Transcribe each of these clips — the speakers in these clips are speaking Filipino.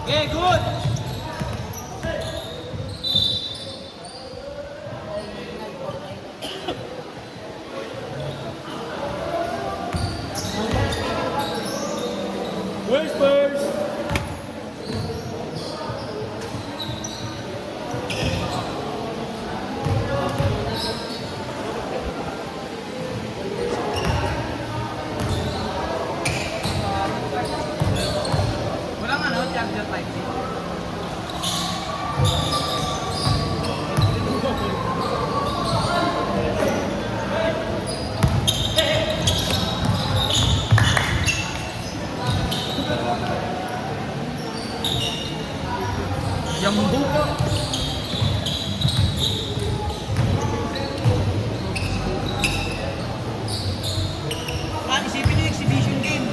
Okay, good. Where's first? Walang ano, charger type C. Jambu po. Isipin yung exhibition game.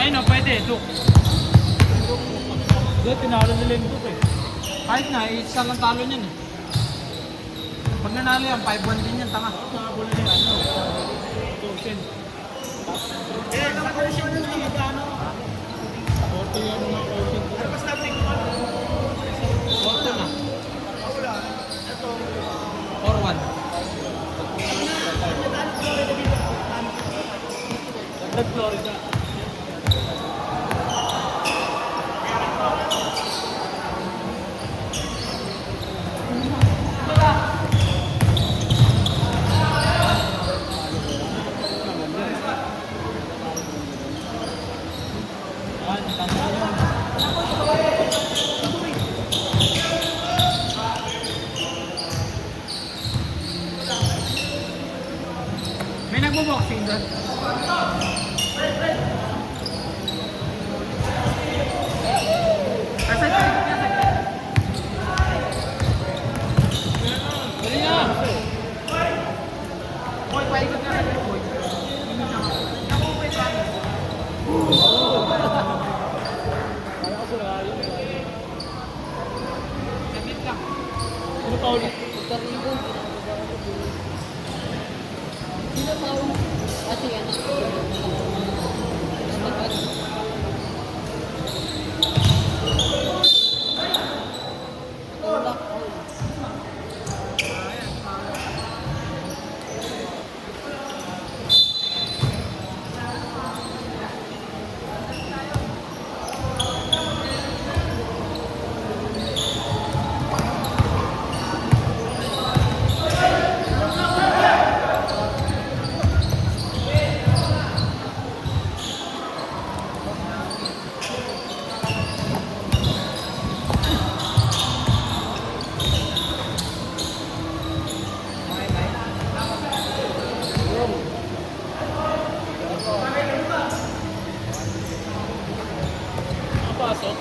Ay no, pwede. Look. Hindi, tinalo nila yung book eh. Kahit na, isa lang talo niyan eh. Pag nanalo yan, 5-1 din yan, tanga. Nakabula nila, ano? Tosin. Eh, naka-version nun eh, ano? 40 yung mga tosin. Tapos natin ko ano? 40 na. 4-1. Dagdag Florida. May nagbo-boxing doon. Kasi Dali na! Boy, paikot ka na boy. Ako pa ito. Kaya ko sila yun. Sabit lang. Ano pa ulit? Sino pa ulit? Ate, anak ko. Nakapasok.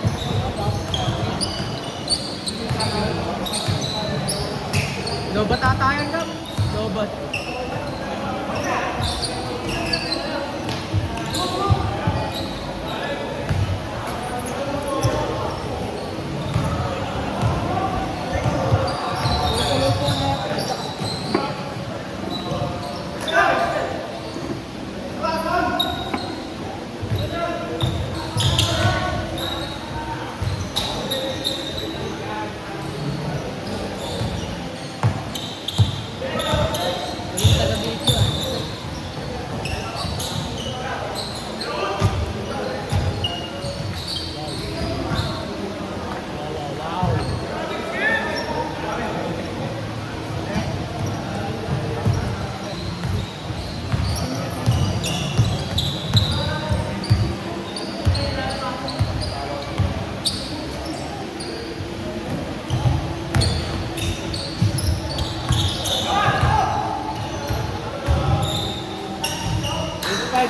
Lobat ata yan lang. Lobat.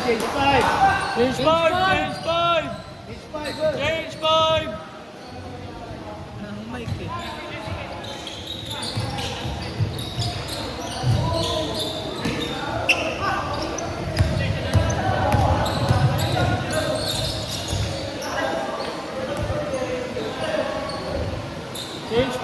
Change 5! Change 5! Change 5! It's 5 good. Change 5! Anong mic eh? Change 5!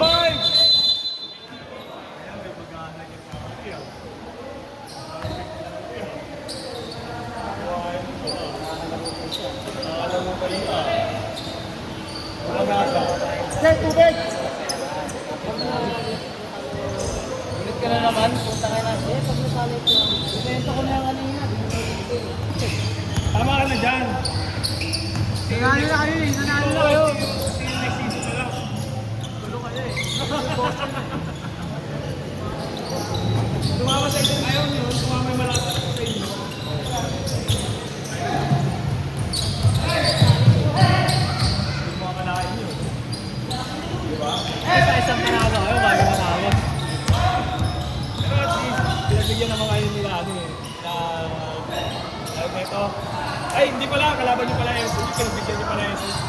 Stay, tubig! Ulit ka na naman, punta ka na. Eh, pag nasalit lang. Ibento ko na yung kanina. Tama ka na dyan. Nanalo na kayo eh. Nanalo na kayo. Tumama sa inyo. Ayaw nyo. Tumama yung malapit sa inyo. Tumama na kayo nyo. Diba? Sa isang panalo kayo, bago matawag. Pero at least, pinagbigyan naman kayo nila ano eh. Na... Alam mo ito. Ay, hindi pala. Kalaban nyo pala yung sulit. Pinagbigyan nyo pala yung sulit.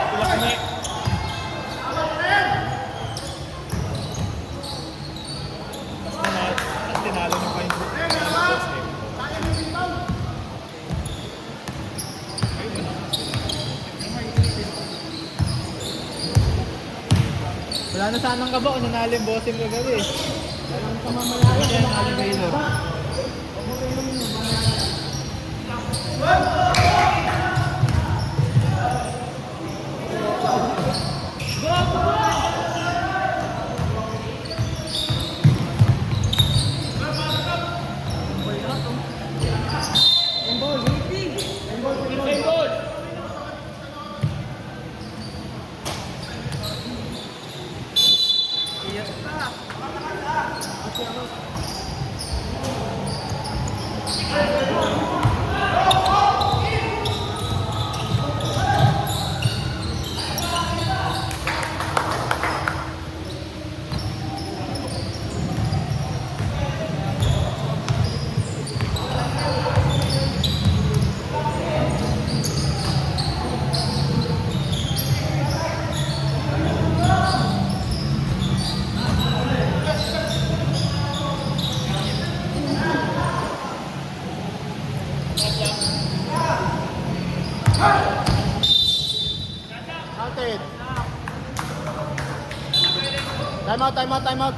Tulak kami. Tapos tinalo nyo pa yung sulit. Wala na sanang kaba kung nanalo yung bossing kagabi eh. Walang pamamalala. Kaya nanalo Baylor. Same ball! Counted. Time out, time out, time out.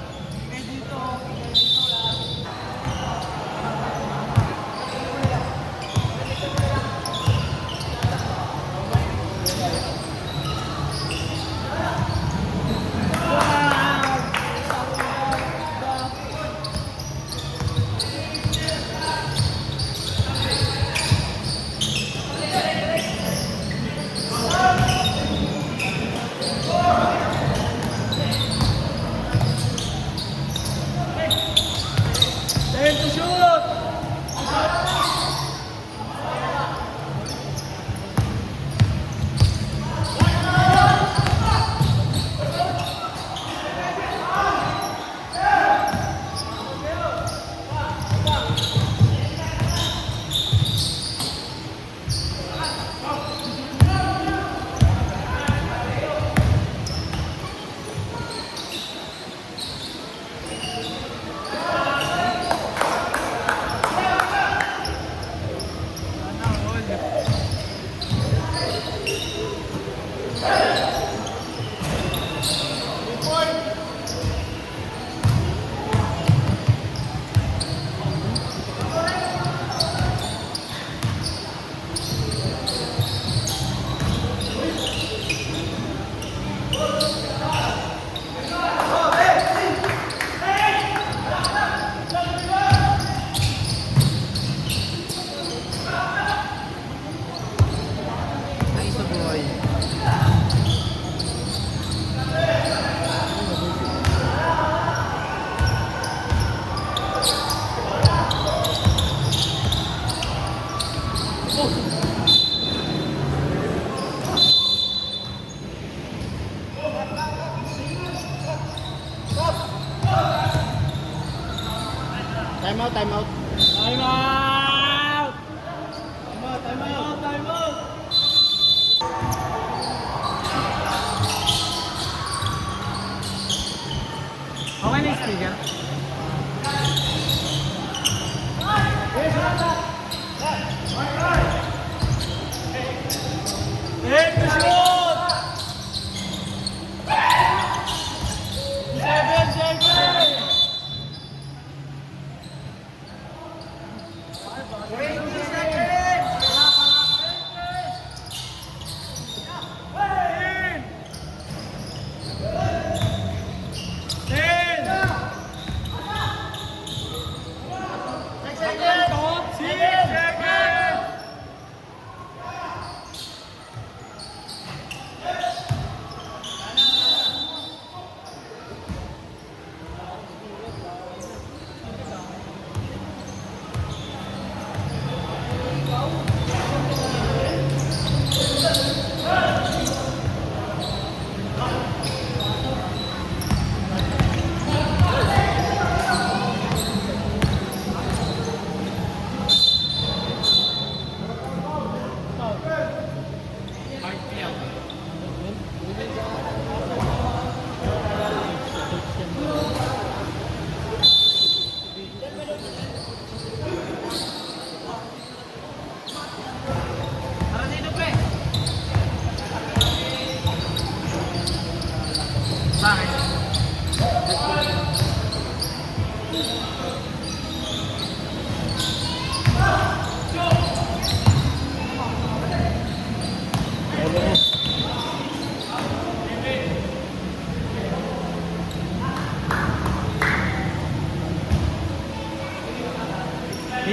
Time to shoot! Ay, sa buhay. Time out, time out. Time out! Time out, time out, time out! Okay na yung speaker? Time to shoot!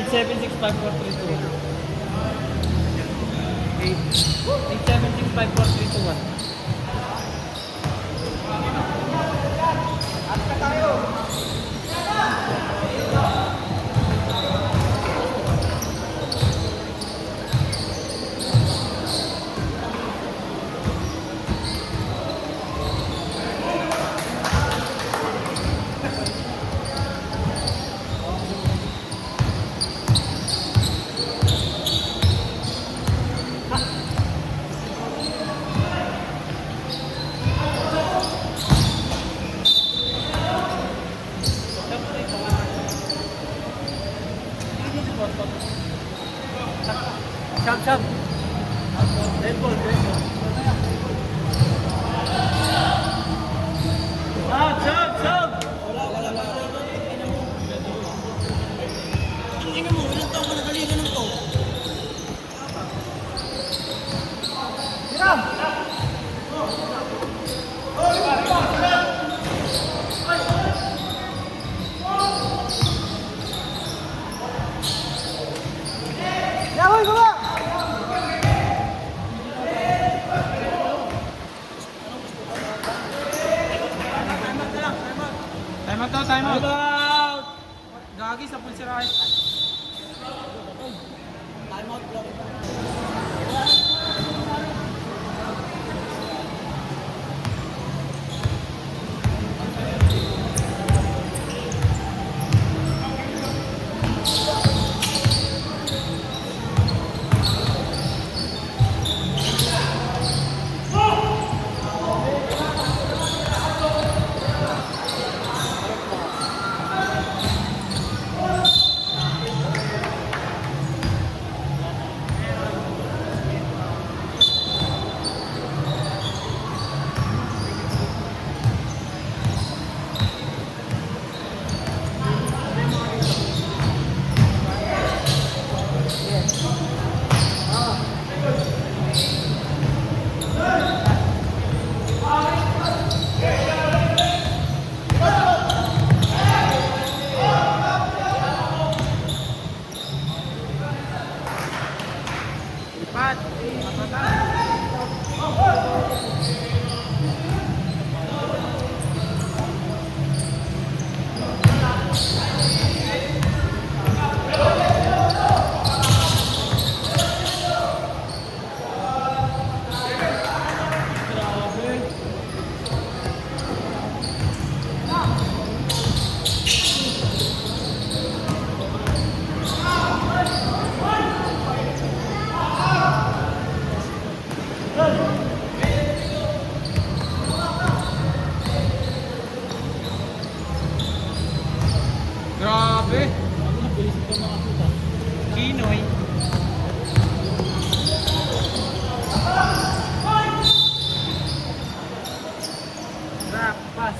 8765431. Chop, chop. Red ball, red ball. Ah, chop, chop. Ang ina mo, ilang taon ka nagaligan ng to? Hiram! Yahoy, baba! Time out daw, time out. Gagi sa pulsirahe. Time out lang. Pat, grabe. Kinoy. Rap, pass.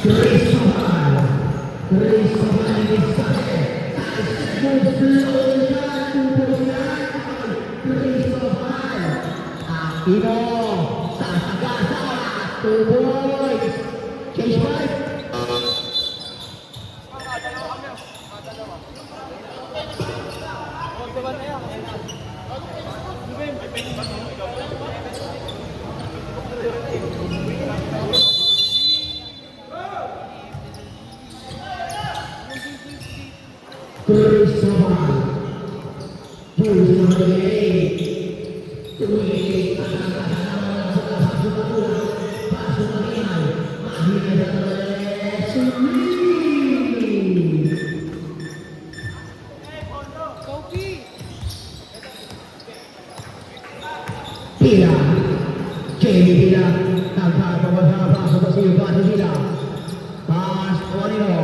Grace Aquino, sasagasa, tuloy. Chase fight. Cristobal. Push number 8. Tuloy. Pila, Jamie Pila, nagpapabasa sa pasipan sa Pila. Pas Juanino,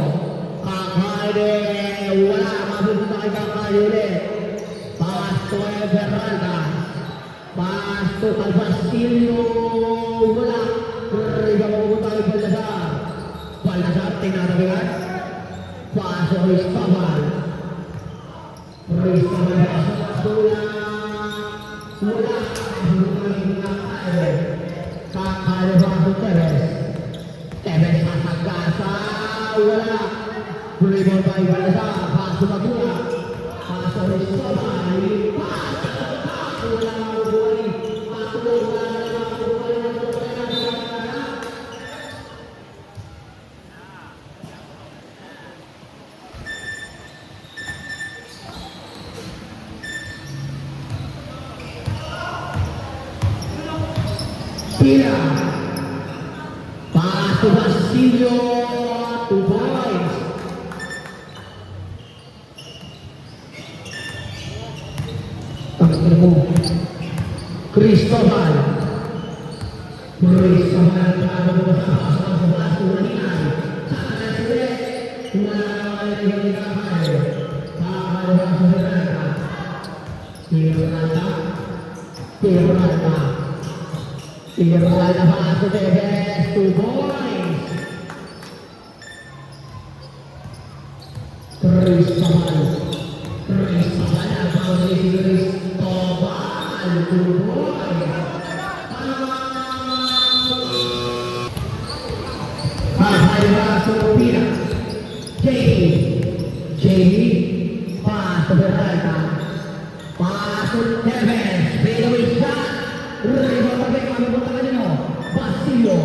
Kakayde, wala, mabupunta kay Kakayde ulit. Pas Toy Ferralta, pas to Calvasilio, wala. Riga mabupunta kay Baldassar. Baldassar, tinatabihan. Pas Cristobal. Cristobal, pasok, wala. Kakaya masuk Teres. Teres sasagasa, wala. Rebound by Baldassar, pasok na bola. Pasok Cristobal, pasok, wala na buhay. Pasok, wala na buhay. Pila, pasok Basilio, 2 points. Tangkil mo, Cristobal. Cristobal, para mo sa pasok Maninay. Sakay sulit, tumalaway na yung ikakay. Kakay sa Ferrata. Ferrata. Tinggal na pasok Teres, 2 points. Cristobal, ang panguli si Cristobal, 2 points. Pasok pasok Pila, Jamie, pasok Ferrata, pasok Teres, breakaway shot. Rebound by mabupunta ka din, Basilio,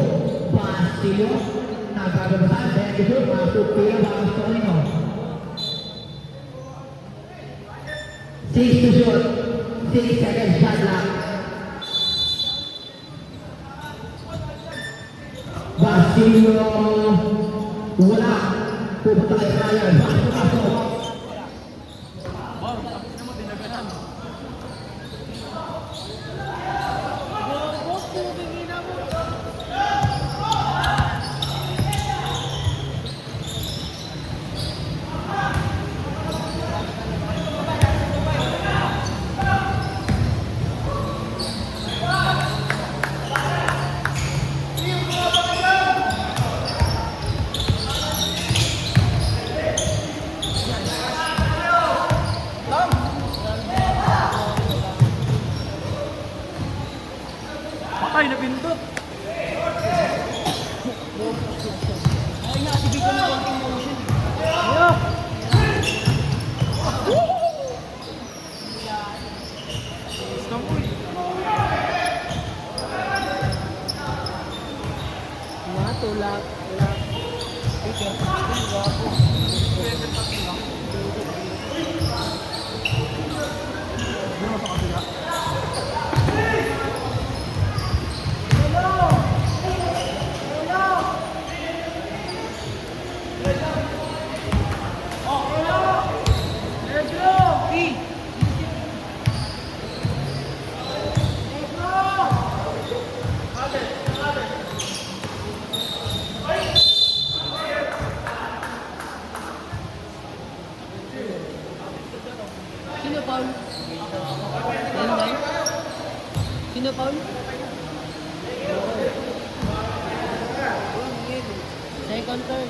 nagkagabasan, Benito, pasok Pila, pasok ka din, 6 to shoot, 6 seconds shot clock. Basilio, wala, pupunta kay Ryan, pasok. Patay na pindot. Ay, na-activate na konting motion. Yeah. Tulak. Sino Paul? Yan. Sino Paul? Second turn.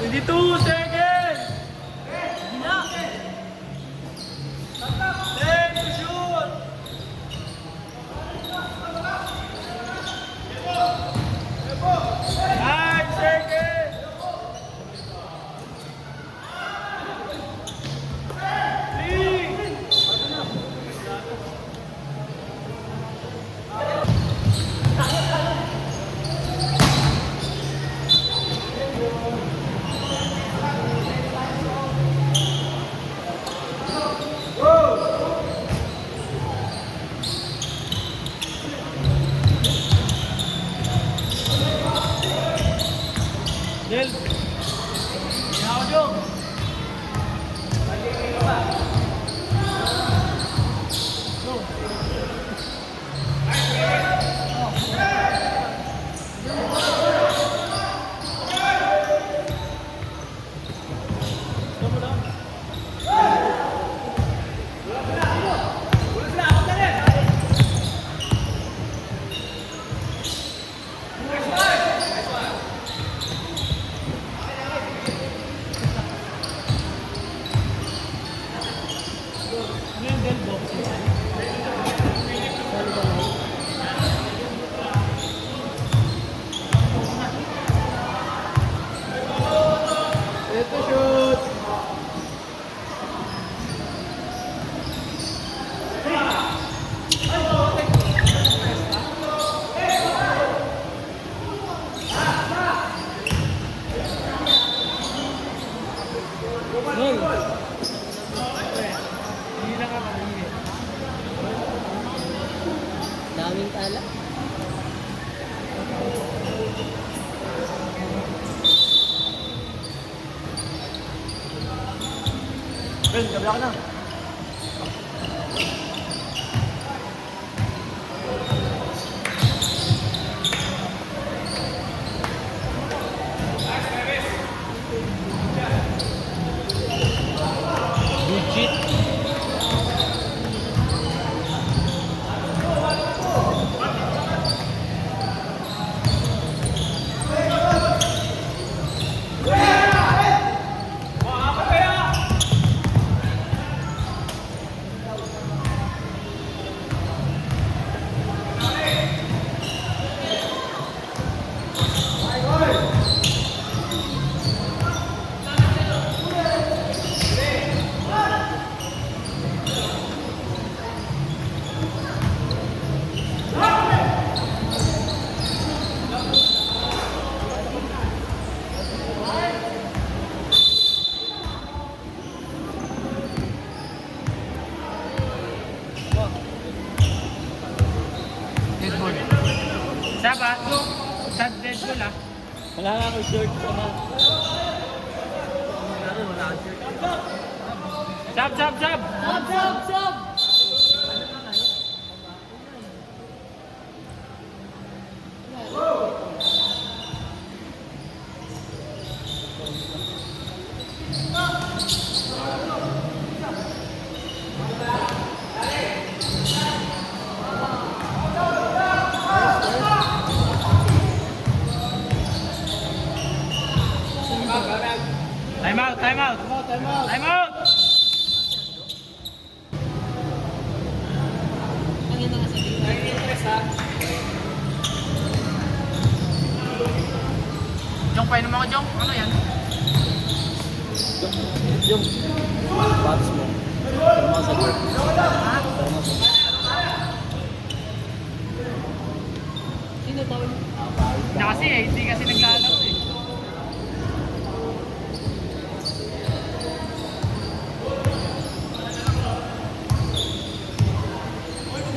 22 seconds! Ten to shoot! 9 seconds! 3! Del! Yaw dong! Ito shoot! Daming tala. Ben, kabila ka na. Legit. Dead ball. Saba? Sad dead ball ah. Wala nga ako short ko na. Sab, sab, sab! Sub, sub, sub! Time out, time out! Time out! Time out! Ang ina nga sabihin. Jong, painom ako, Jong. Ano yan? Yung bats mo. Pero mo sa group. Pero mo sa Sino tawag? Na kasi eh, hindi kasi naglalaro eh.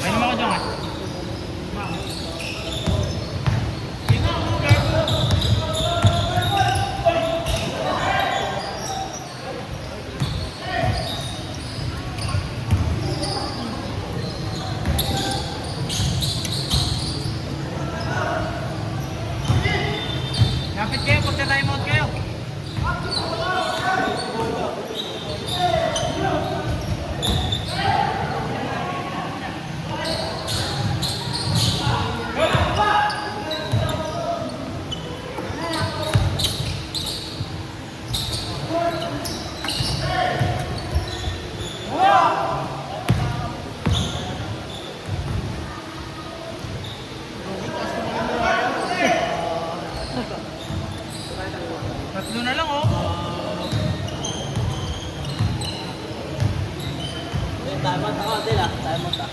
Painom ako, Jong ah. Kapit kayo, pagka-time out kayo. Doon na lang oh. Time out ako, Adel ah. Time out ah.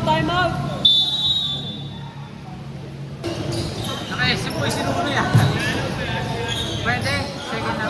Time out! Naka-SM po, sino na yan? Pwede, second na.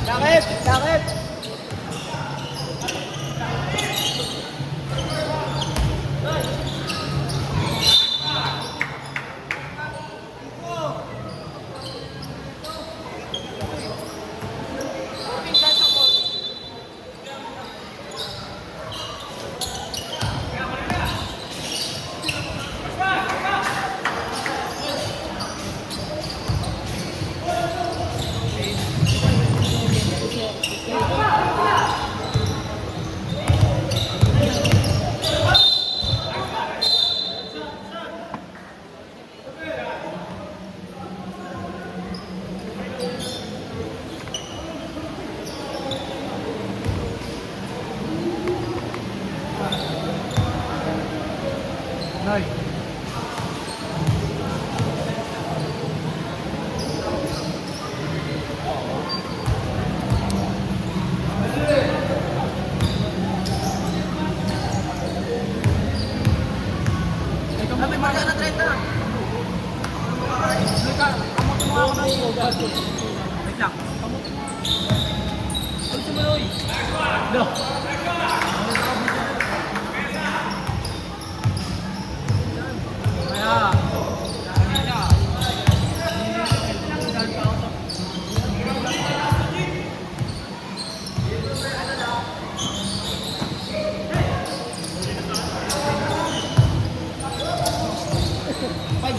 Sakit! Sakit! Noy. Sabi marka na 30. Lika, kamutin mo ako ng ugat. Wait lang. Gusto mo, Noy? No.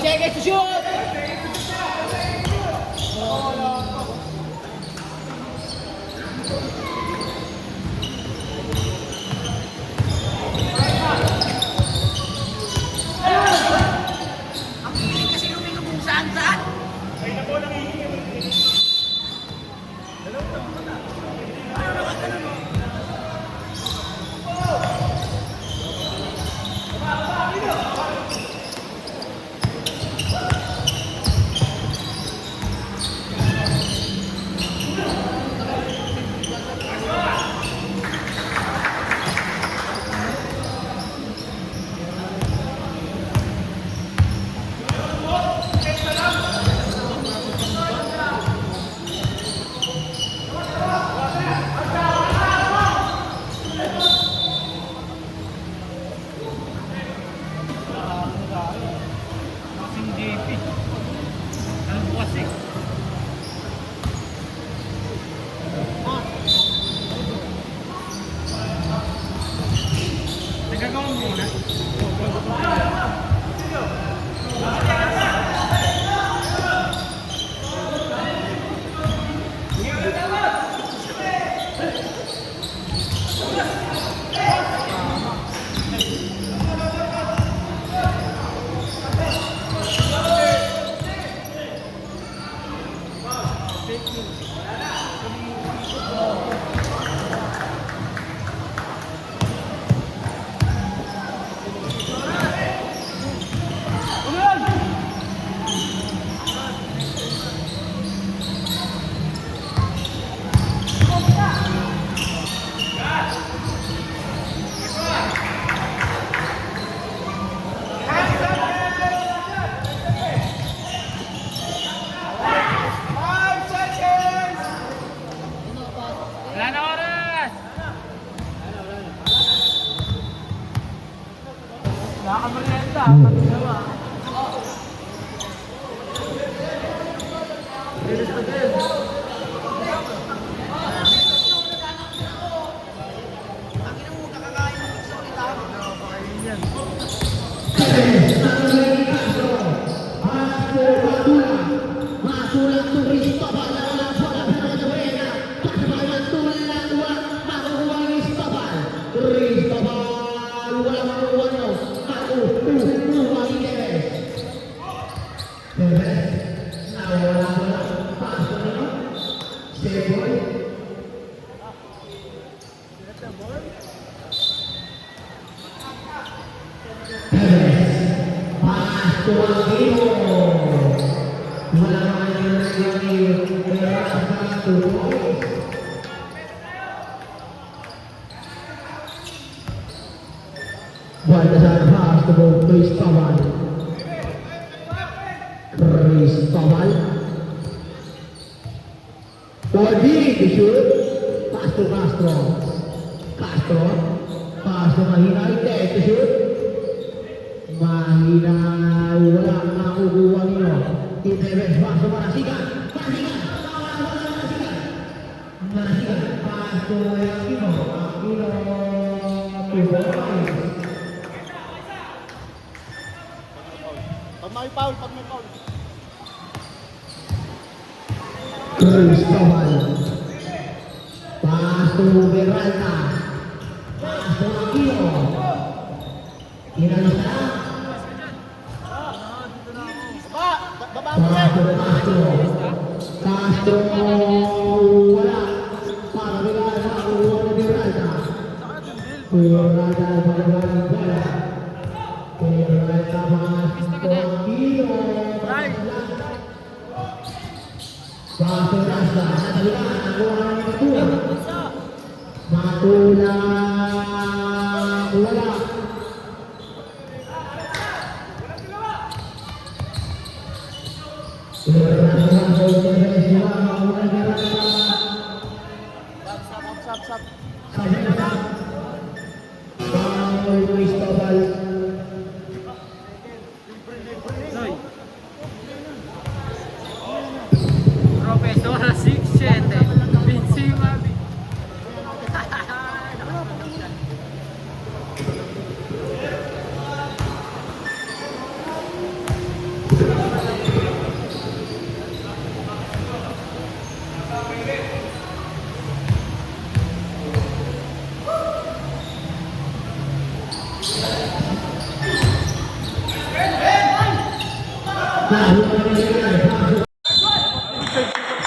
Seconds to shoot! Ang piling kasi lumino kung saan-saan. Baltasar pass to Cristobal. Cristobal. Todi to shoot. Pass to Castro. Castro. Pass to Mahina Ite to shoot. Mahina wala nakukuha niyo. Iteves pass to Marasigan. Marasigan. Marasigan. Pass to Aquino. Aquino. Cristobal. Pass to Beralta. Pass to Aquino. Inano sa? Pass to Castro. Castro wala. Para Beralta. Uwan na Beralta. Beralta pagkabalang bola. Beralta pass to Aquino. Paso Rasta, nasa liwan, nakuha ng Matula. Matula, wala. Cristobal. Profesora 6-7. Vinci Mabi.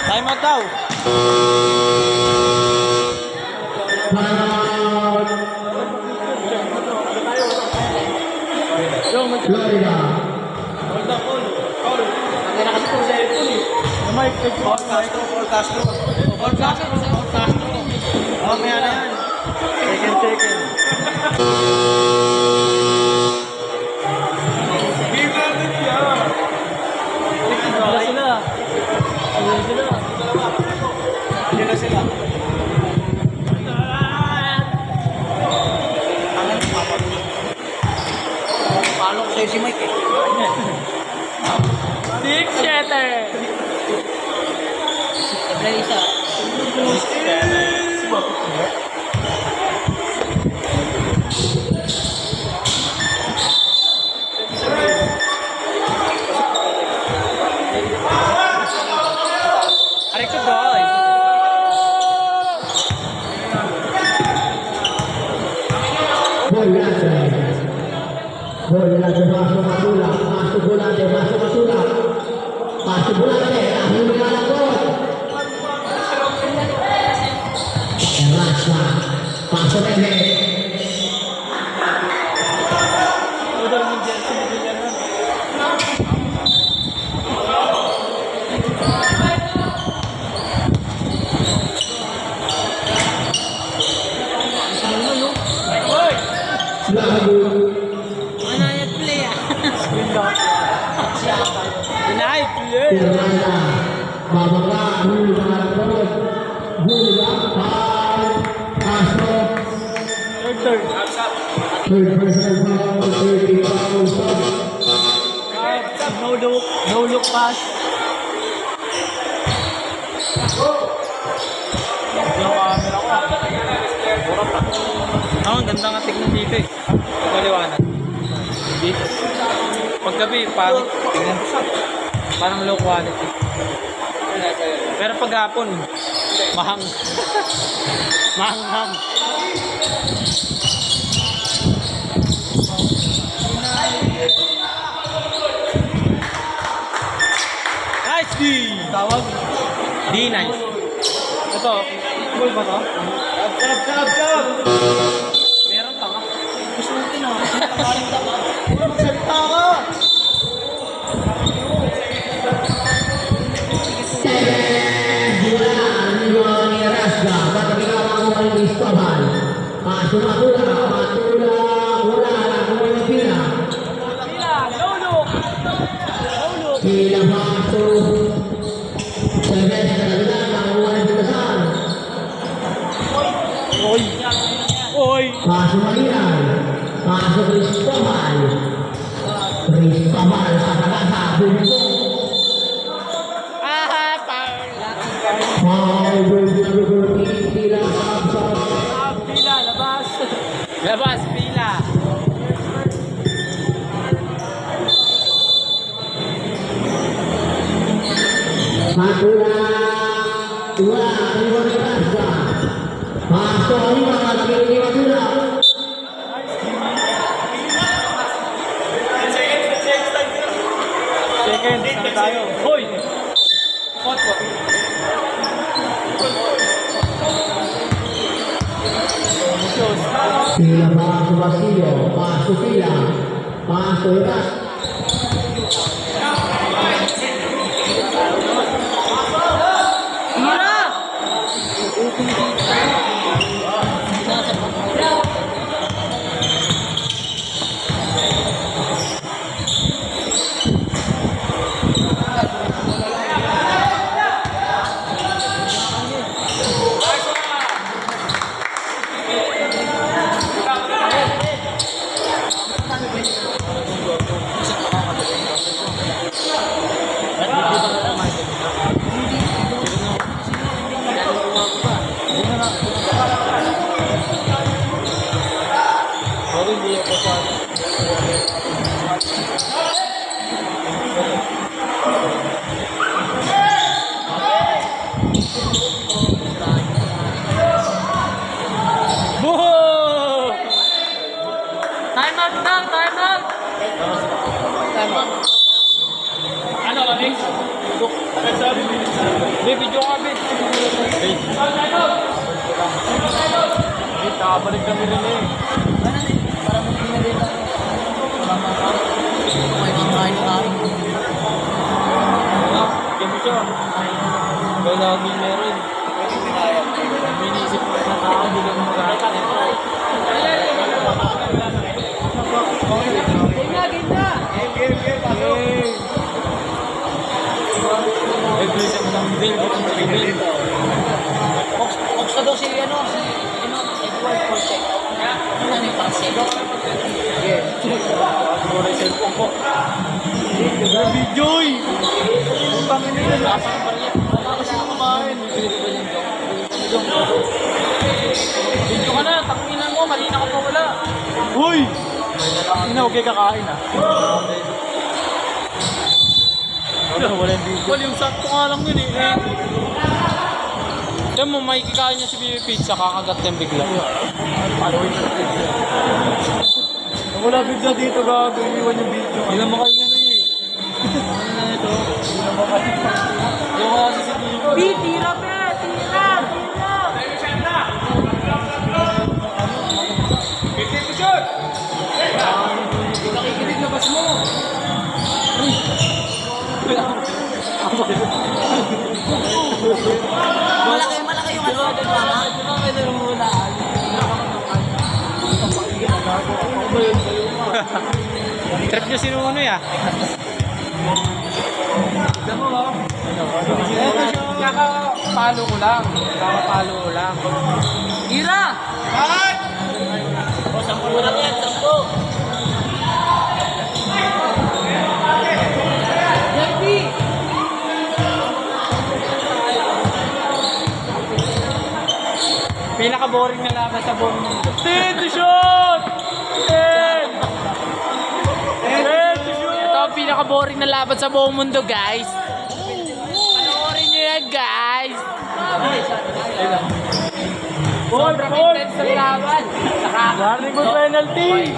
Time out daw. Florida. Mamaya na yan. Second. Wala sila. Wala sila. Hindi na sila. Palo ko sa'yo si Mike eh. 6-7. Sabay isa. Aray ko guys. Volante, paso Matula, paso volante, paso Matula. Paso volante, ahí me la gol. Errasa, paso Meme. Lagu. Manayat play ah. Denied play. Tiranda, bababa, huli na gol. Huli Castro. Third. Third personal foul, 30 foul, No look pass. Yung camera ko. Ang ganda nga tignan dito eh. Pagkaliwanag. Hindi. Paggabi, parang tignan sa. Parang low quality. Pero pag hapon, mahang. Mahang. Nice D! Tawag? D nice. Ito, cool ba to? Sab! Meron tanga. Kusutin ah. Tamaling tama. Magsalita ka! Oy! Pasok Marian, pasok Cristobal. Cristobal sa nakasabog ko. Pila, labas. Labas, pila! Second, saan tayo? Hoy! Hot po. Pila pasok Basilio, pasok pila, pasok Iras. Sorry, hindi ako sa... Boo! Time out lang, time out. Ano, Alex? Nagsabi din. Be, video ka, be. Be. Be, nakabalik kami rin eh. Ano din? Para mo pinali lang. Mama ka. Okay, mamahain ka. Kami siya. Kaya lagi meron. Minisip ko na tao, hindi lang mag-aaral. Gina! Ay, please, ang sambil. Ox ka daw si Edward Forte. Ano ni Pase? Siguro yung cellphone ko. Video eh! Putang ina yun. Nasa ka pa rin yan. Tapos yung kumain. Video ka na. Tanginan mo. Mali na ka pa wala. Uy! Ina, huwag kayo kakain ah. Wala yung video. Wala yung sakto nga lang yun eh. Tiyan mo, may kikain niya si Bibi Pizza. Kakagat yung bigla. Wala bigla dito gago. Iiwan yung video. Hindi naman kayo nga eh. Ano na ito? Hindi naman kayo. Yung kasi si Bibi. Tira, pe! Tira! Nakikinig na bas mo! Malaki yung ano. Di ba may naruhulaan? Trip niyo si Nunoy ah. Diba mo ba? Kakapalo ko lang. Kakapalo ko lang. Tira! O, 10 lang yan, 10. pinaka-boring na laban sa buong mundo. 10 to shoot! 10! 10 to shoot! Ito ang pinaka-boring na laban sa buong mundo, guys. Panoorin nyo yan, guys. Sobrang intense ang laban. Very good penalty!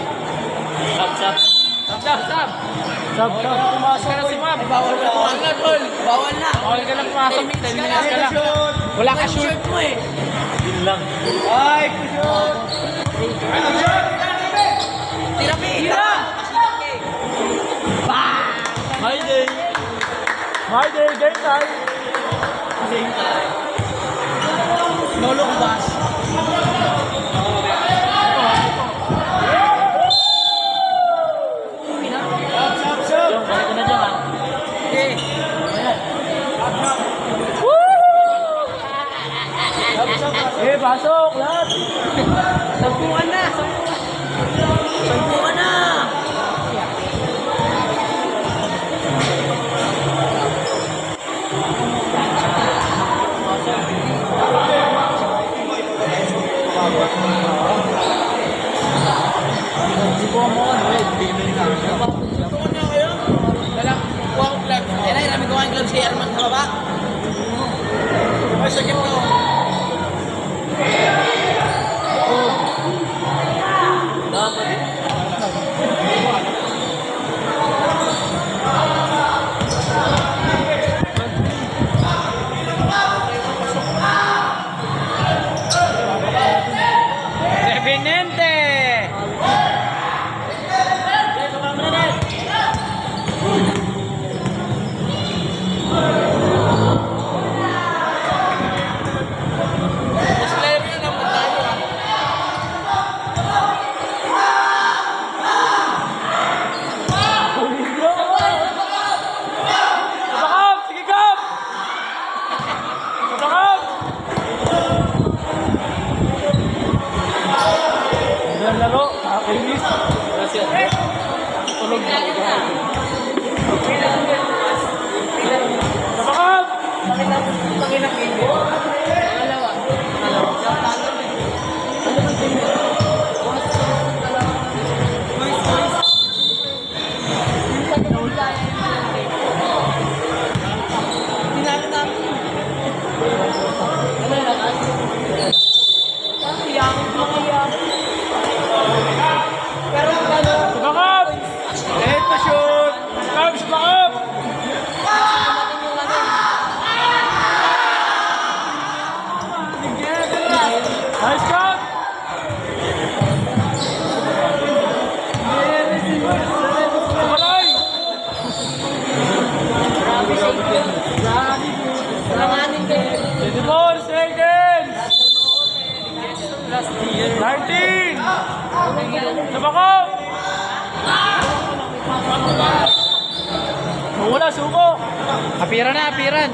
Sab. Sab. Pumasok ka na si Mab. Bawal na, tol. Bawal na. Bawal ka lang pumasok. 10 minutes ka lang. Wala ka shoot mo eh. Yun lang. Ay, shoot! Tira, tira. My day! My day, game time! Nolong bas. Sab! Balik ko na dyan, ha? Okay. Eh, pasok! Lahat! Sampungan na. Sampungan na. Dalang kuha ko gloves. Yan ay, rami kuha ang gloves kay Arman sa baba. Ay, sakit ko. Revenente! Mas player yun ang tayo. Sakap! Sige, Kap! Sakap! Yan laro, nakakainis. Tulog na. Sakap! Sakap! Eh, to shoot! Sakap! Sakap! Nice shot! Malay! Salanganin kayo. 24 seconds! 19! Sabakop! Wala, suko! Apiran na, apiran.